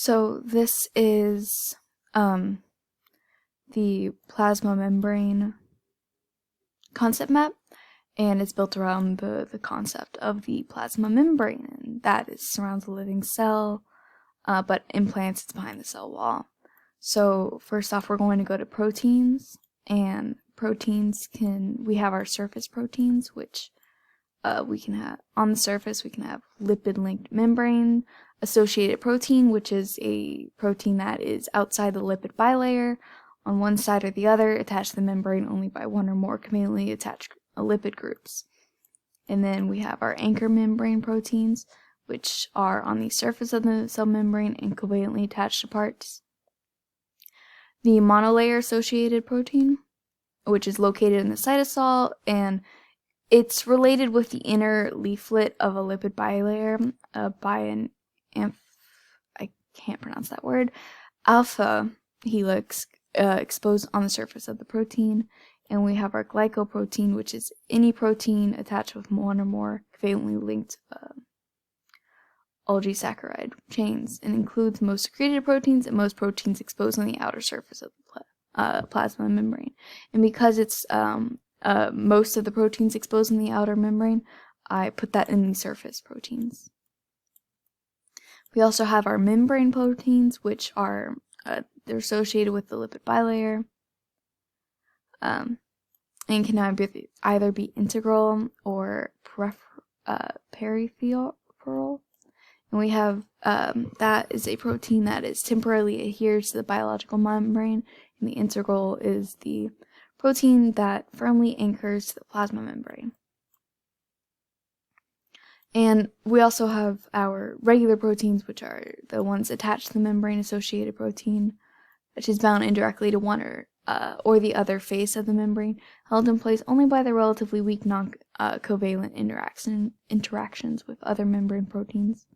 So this is the plasma membrane concept map, and it's built around the concept of the plasma membrane, and that surrounds the living cell, but in plants it's behind the cell wall. So first off, we're going to go to proteins, and proteins we have our surface proteins, which we can have on the surface. We can have lipid-linked membrane associated protein, which is a protein that is outside the lipid bilayer on one side or the other, attached to the membrane only by one or more covalently attached lipid groups. And then we have our anchor membrane proteins, which are on the surface of the cell membrane and covalently attached to parts. The monolayer associated protein, which is located in the cytosol, and it's related with the inner leaflet of a lipid bilayer by an I can't pronounce that word, alpha helix exposed on the surface of the protein. And we have our glycoprotein, which is any protein attached with one or more covalently linked oligosaccharide chains, and includes most secreted proteins and most proteins exposed on the outer surface of the plasma membrane. And because it's most of the proteins exposed in the outer membrane, I put that in the surface proteins. We also have our membrane proteins, which are they're associated with the lipid bilayer, and can either be integral or peripheral. And we have that is a protein that is temporarily adheres to the biological membrane, and the integral is the protein that firmly anchors to the plasma membrane. And we also have our regular proteins, which are the ones attached to the membrane-associated protein, which is bound indirectly to one or the other face of the membrane, held in place only by the relatively weak non-covalent interactions with other membrane proteins.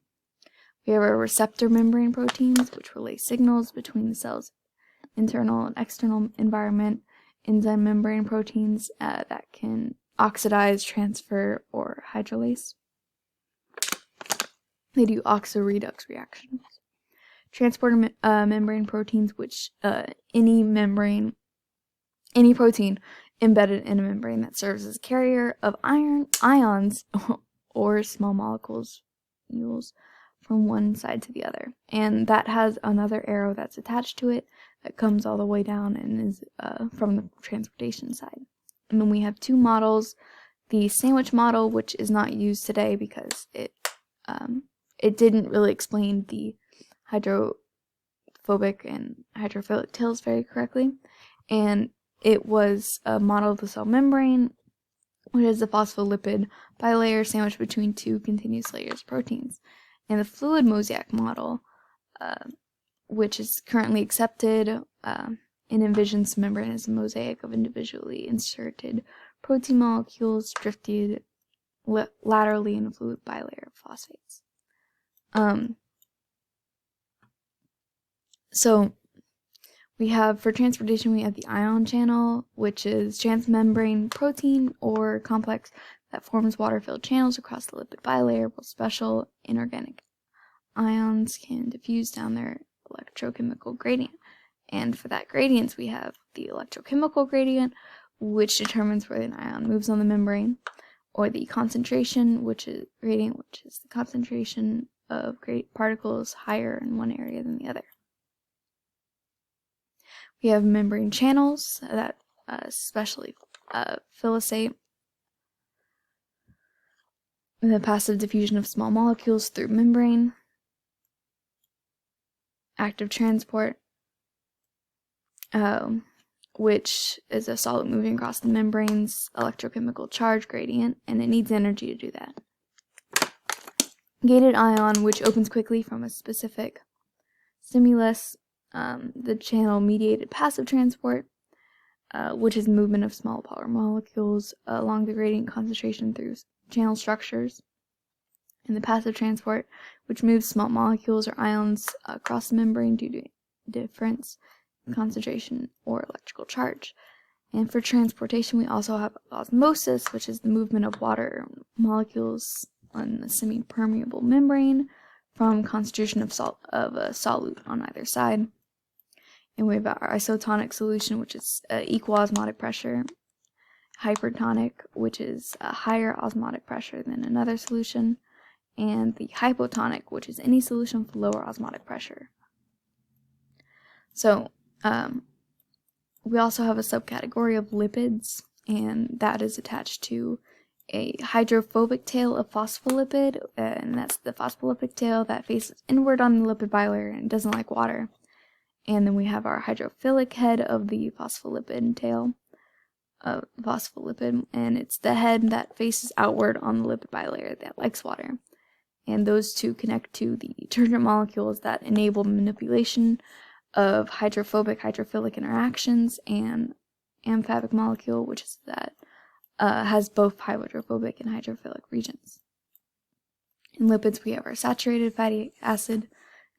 We have our receptor membrane proteins, which relay signals between the cell's internal and external environment, enzyme membrane proteins that can oxidize, transfer, or hydrolase. They do oxo-redox reactions. Transporter membrane proteins, which any protein embedded in a membrane that serves as a carrier of ions or small molecules from one side to the other. And that has another arrow that's attached to it that comes all the way down and is from the transportation side. And then we have two models. The sandwich model, which is not used today because it didn't really explain the hydrophobic and hydrophilic tails very correctly. And it was a model of the cell membrane, which is a phospholipid bilayer sandwiched between two continuous layers of proteins. And the fluid mosaic model, which is currently accepted, and envisions the membrane as a mosaic of individually inserted protein molecules drifted laterally in a fluid bilayer of phosphates. So we have, for transportation, we have the ion channel, which is transmembrane protein or complex that forms water-filled channels across the lipid bilayer, while special inorganic ions can diffuse down their electrochemical gradient. And for that gradient, we have the electrochemical gradient, which determines where an ion moves on the membrane, or the concentration, which is the concentration of particles higher in one area than the other. We have membrane channels that especially facilitate the passive diffusion of small molecules through membrane, active transport, which is a solid moving across the membrane's electrochemical charge gradient, and it needs energy to do that. Gated ion, which opens quickly from a specific stimulus, the channel-mediated passive transport, which is movement of small polar molecules along the gradient concentration through channel structures, and the passive transport, which moves small molecules or ions across the membrane due to difference in concentration or electrical charge. And for transportation, we also have osmosis, which is the movement of water molecules on a semi-permeable membrane from concentration of a solute on either side. And we have our isotonic solution, which is equal osmotic pressure, hypertonic, which is a higher osmotic pressure than another solution, and the hypotonic, which is any solution with lower osmotic pressure. So we also have a subcategory of lipids, and that is attached to a hydrophobic tail of phospholipid, and that's the phospholipid tail that faces inward on the lipid bilayer and doesn't like water. And then we have our hydrophilic head of the phospholipid tail of phospholipid, and it's the head that faces outward on the lipid bilayer that likes water. And those two connect to the detergent molecules that enable manipulation of hydrophilic interactions, and amphibic molecule, which is that has both hydrophobic and hydrophilic regions. In lipids, we have our saturated fatty acid,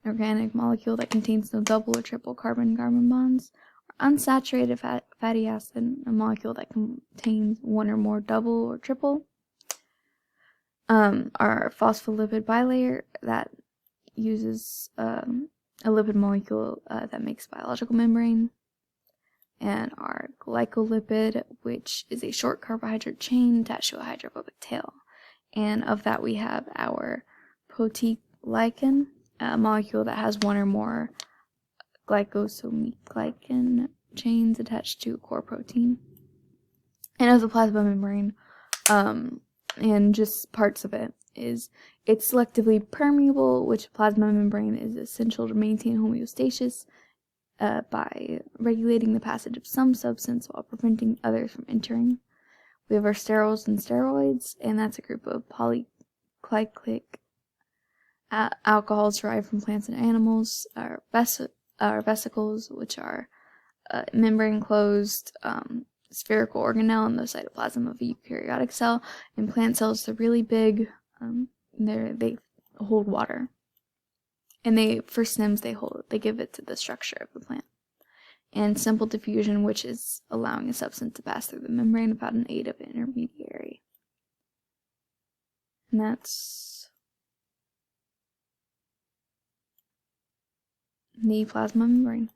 an organic molecule that contains no double or triple carbon-carbon bonds, or unsaturated fatty acid, a molecule that contains one or more double or triple. Our phospholipid bilayer that uses a lipid molecule that makes biological membrane, and our glycolipid, which is a short carbohydrate chain attached to a hydrophobic tail. And of that, we have our proteoglycan, a molecule that has one or more glycosaminoglycan chains attached to a core protein. And of the plasma membrane, and just parts of it, is it's selectively permeable, which plasma membrane is essential to maintain homeostasis by regulating the passage of some substance while preventing others from entering. We have our sterols and steroids, and that's a group of polycyclic alcohols derived from plants and animals. Our vesicles, which are membrane-closed spherical organelle in the cytoplasm of a eukaryotic cell. In plant cells, they're really big. They hold water. And for stems, they give it to the structure of the plant. And simple diffusion, which is allowing a substance to pass through the membrane without an aid of an intermediary. And that's the plasma membrane.